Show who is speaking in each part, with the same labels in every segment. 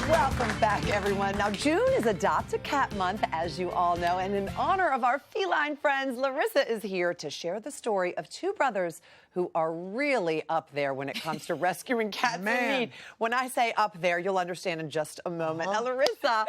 Speaker 1: Welcome back, everyone. Now, June is Adopt a Cat Month, as you all know, and in honor of our feline friends, Larissa is here to share the story of two brothers who are really up there when it comes to rescuing cats in need. When I say up there, you'll understand in just a moment. Now, Larissa,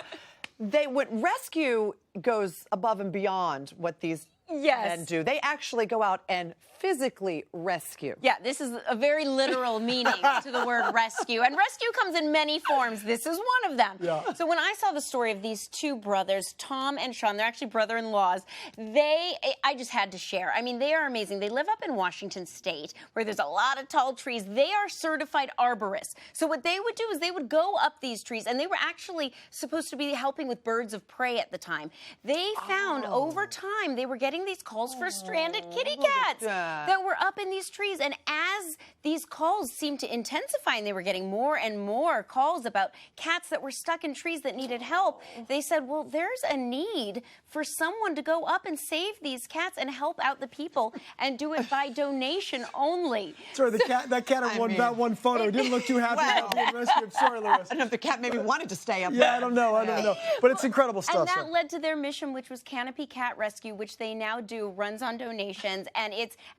Speaker 1: what rescue goes above and beyond what these men do. They actually go out and physically rescue.
Speaker 2: Yeah, this is a very literal meaning to the word rescue. And rescue comes in many forms. This is one of them. Yeah. So when I saw the story of these two brothers, Tom and Sean, they're actually brother-in-laws, I just had to share. I mean, they are amazing. They live up in Washington State, where there's a lot of tall trees. They are certified arborists. So what they would do is they would go up these trees, and they were actually supposed to be helping with birds of prey at the time. They found over time they were getting these calls for stranded kitty cats that were up in these trees. And as these calls seemed to intensify and they were getting more and more calls about cats that were stuck in trees that needed help, they said, well, there's a need for someone to go up and save these cats and help out the people and do it by donation only.
Speaker 3: Sorry, that cat in that one photo didn't look too happy about being rescued. Sorry, Larissa.
Speaker 1: I don't know if the cat maybe wanted to stay up
Speaker 3: there. Yeah, I don't know. But it's incredible stuff.
Speaker 2: And that led to their mission, which was Canopy Cat Rescue, which they now do, runs on donations,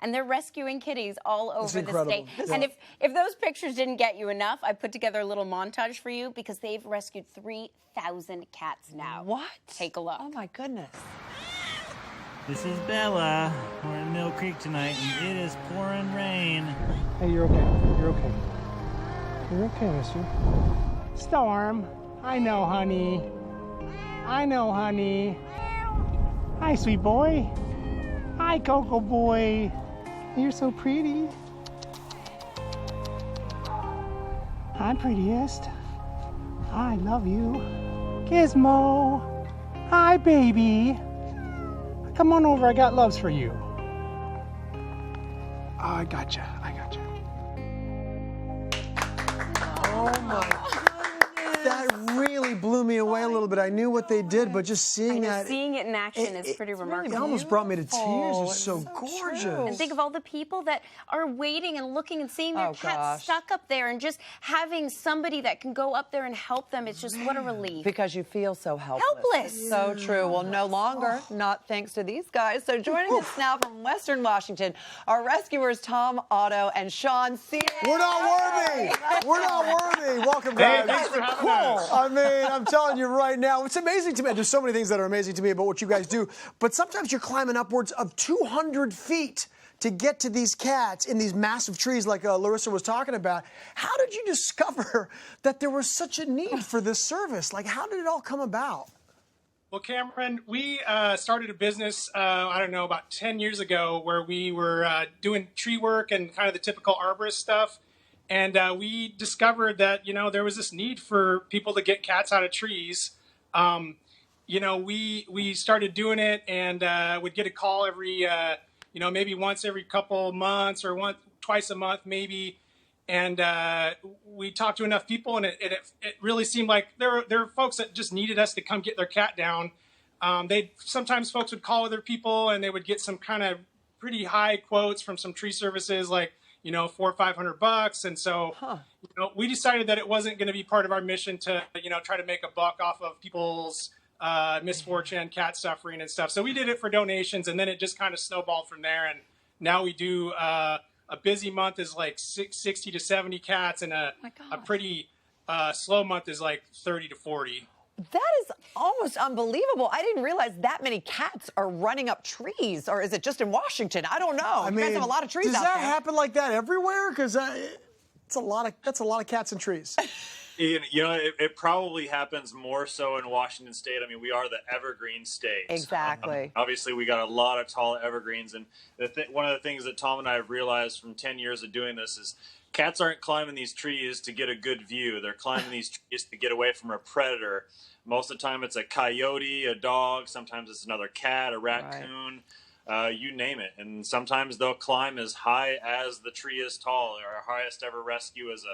Speaker 2: and they're rescuing kitties all over the state. Yeah. And if those pictures didn't get you enough, I put together a little montage for you because they've rescued 3,000 cats now.
Speaker 1: What?
Speaker 2: Take a look.
Speaker 1: Oh my goodness.
Speaker 4: This is Bella. We're in Mill Creek tonight, and it is pouring rain.
Speaker 5: Hey, you're okay. You're okay. You're okay, mister. Storm. I know, honey. I know, honey. Hi, sweet boy. Hi, Coco boy. You're so pretty. Hi, prettiest. I love you. Gizmo. Hi, baby. Come on over. I got loves for you. I gotcha.
Speaker 3: Oh, my goodness. That really blew me away a little bit. I knew what they did, but just seeing that.
Speaker 2: Seeing it in action is pretty remarkable.
Speaker 3: It almost brought me to tears. It's so gorgeous.
Speaker 2: And think of all the people that are waiting and looking and seeing their cats stuck up there, and just having somebody that can go up there and help them. It's just what a relief.
Speaker 1: Because you feel so helpless.
Speaker 2: Helpless.
Speaker 1: So true. Well, no longer, not thanks to these guys. So joining us now from Western Washington, our rescuers Tom, Otto, and Sean C.
Speaker 3: We're not worthy. We're not worthy. Welcome, guys.
Speaker 6: Hey, thanks for having us.
Speaker 3: I mean, I'm telling you right now, it's amazing to me. There's so many things that are amazing to me about what you guys do, but sometimes you're climbing upwards of 200 feet to get to these cats in these massive trees like Larissa was talking about. How did you discover that there was such a need for this service? Like, how did it all come about?
Speaker 6: Well, Cameron, we started a business, about 10 years ago, where we were doing tree work and kind of the typical arborist stuff. And we discovered that, there was this need for people to get cats out of trees. We started doing it and would get a call every, maybe once every couple months or twice a month, maybe. And we talked to enough people, and it really seemed like there were folks that just needed us to come get their cat down. Sometimes folks would call other people, and they would get some kind of pretty high quotes from some tree services, like, $400 or $500. And so, we decided that it wasn't going to be part of our mission to, try to make a buck off of people's misfortune, cat suffering and stuff. So we did it for donations, and then it just kind of snowballed from there. And now we do a busy month is like 60 to 70 cats, and a pretty slow month is like 30 to 40.
Speaker 1: That is almost unbelievable. I didn't realize that many cats are running up trees, or is it just in Washington? I don't know. I mean, a lot of trees out there.
Speaker 3: Does that happen like that everywhere? Because that's a lot of cats and trees.
Speaker 7: It probably happens more so in Washington State. I mean, we are the evergreen state.
Speaker 1: Exactly.
Speaker 7: Obviously, we got a lot of tall evergreens, and one of the things that Tom and I have realized from 10 years of doing this is cats aren't climbing these trees to get a good view. They're climbing these trees to get away from a predator. Most of the time, it's a coyote, a dog. Sometimes it's another cat, a raccoon. You name it. And sometimes they'll climb as high as the tree is tall. Our highest ever rescue is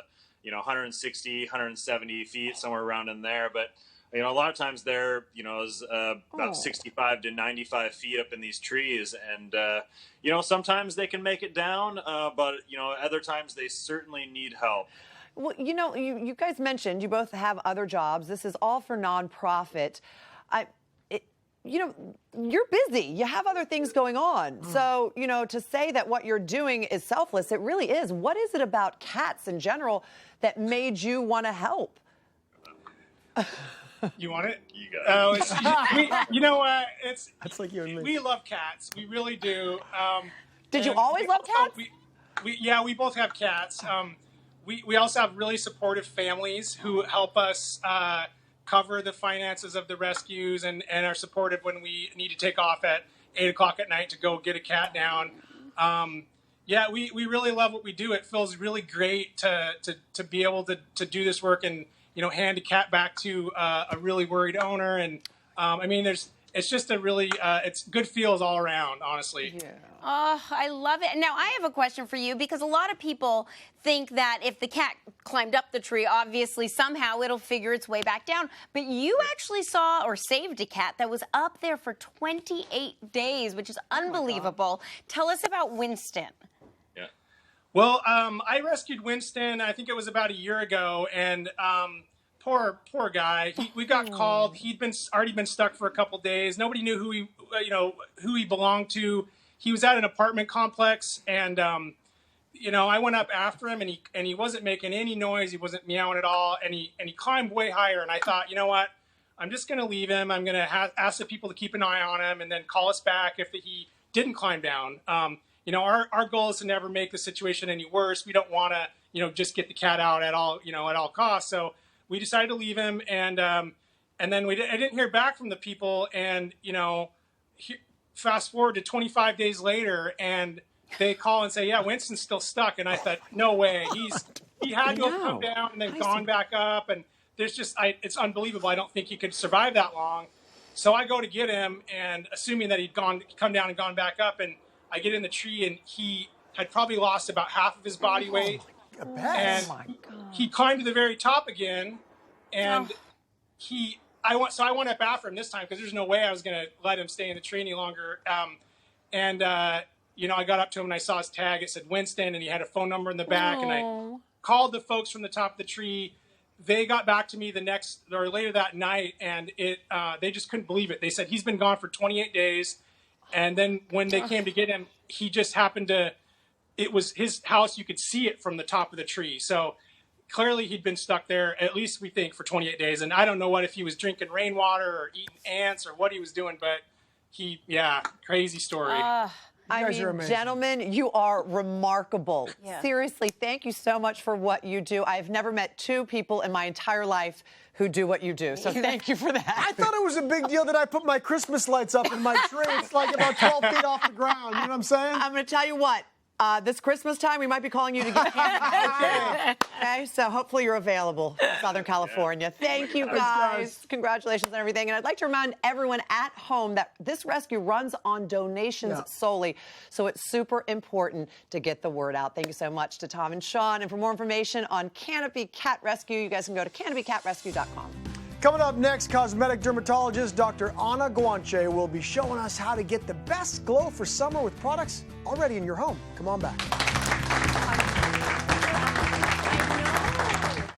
Speaker 7: 160, 170 feet, somewhere around in there. But a lot of times they're about 65 to 95 feet up in these trees, and sometimes they can make it down, but other times they certainly need help.
Speaker 1: Well, you know, you guys mentioned you both have other jobs. This is all for nonprofit. You know, you're busy. You have other things going on. So, you know, to say that what you're doing is selfless, it really is. What is it about cats in general that made you want to help?
Speaker 6: You want it?
Speaker 7: You got it.
Speaker 6: You know what?
Speaker 3: That's like you and me.
Speaker 6: We love cats. We really do.
Speaker 1: Did you
Speaker 6: and
Speaker 1: always love cats?
Speaker 6: We both have cats. We also have really supportive families who help us cover the finances of the rescues and are supportive when we need to take off at 8 o'clock at night to go get a cat down. Yeah, we really love what we do. It feels really great to be able to do this work and, you know, hand a cat back to a really worried owner. And I mean, it's just a really, it's good feels all around, honestly.
Speaker 1: Yeah.
Speaker 2: Oh, I love it. Now, I have a question for you because a lot of people think that if the cat climbed up the tree, obviously, somehow it'll figure its way back down. But you actually saw or saved a cat that was up there for 28 days, which is unbelievable. Tell us about Winston.
Speaker 7: Yeah.
Speaker 6: Well, I rescued Winston, I think it was about a year ago, and poor guy. We got called. He'd already been stuck for a couple days. Nobody knew who he belonged to. He was at an apartment complex, and you know, I went up after him, and he wasn't making any noise. He wasn't meowing at all, and he climbed way higher. And I thought, you know what? I'm just going to leave him. I'm going to ask the people to keep an eye on him, and then call us back if he didn't climb down. You know, our goal is to never make the situation any worse. We don't want to, you know, just get the cat out at all costs. So we decided to leave him, and then I didn't hear back from the people, and you know, fast forward to 25 days later, and they call and say, yeah, Winston's still stuck. And I thought, no way. He had to have come down and then gone back up, and there's just it's unbelievable. I don't think he could survive that long. So I go to get him, and assuming that he'd come down and gone back up, and I get in the tree, and he had probably lost about half of his body weight. And he climbed to the very top again, and I went up after him this time because there's no way I was going to let him stay in the tree any longer. You know, I got up to him and I saw his tag. It said Winston, and he had a phone number in the back. And I called the folks from the top of the tree. They got back to me later that night, and they just couldn't believe it. They said he's been gone for 28 days, and then when they came to get him, he just happened to. It was his house. You could see it from the top of the tree. So clearly he'd been stuck there, at least we think, for 28 days. And I don't know if he was drinking rainwater or eating ants or what he was doing, but crazy story.
Speaker 1: I mean, gentlemen, you are remarkable.
Speaker 2: Yeah.
Speaker 1: Seriously, thank you so much for what you do. I've never met two people in my entire life who do what you do. So thank you for that.
Speaker 3: I thought it was a big deal that I put my Christmas lights up in my tree. It's like about 12 feet off the ground. You know what I'm saying?
Speaker 1: I'm going to tell you what. This Christmas time, we might be calling you to get candy. Okay, so hopefully you're available in Southern California. Thank you, guys. Congratulations on everything. And I'd like to remind everyone at home that this rescue runs on donations solely. So it's super important to get the word out. Thank you so much to Tom and Sean. And for more information on Canopy Cat Rescue, you guys can go to canopycatrescue.com.
Speaker 3: Coming up next, cosmetic dermatologist Dr. Ana Guanche will be showing us how to get the best glow for summer with products already in your home. Come on back.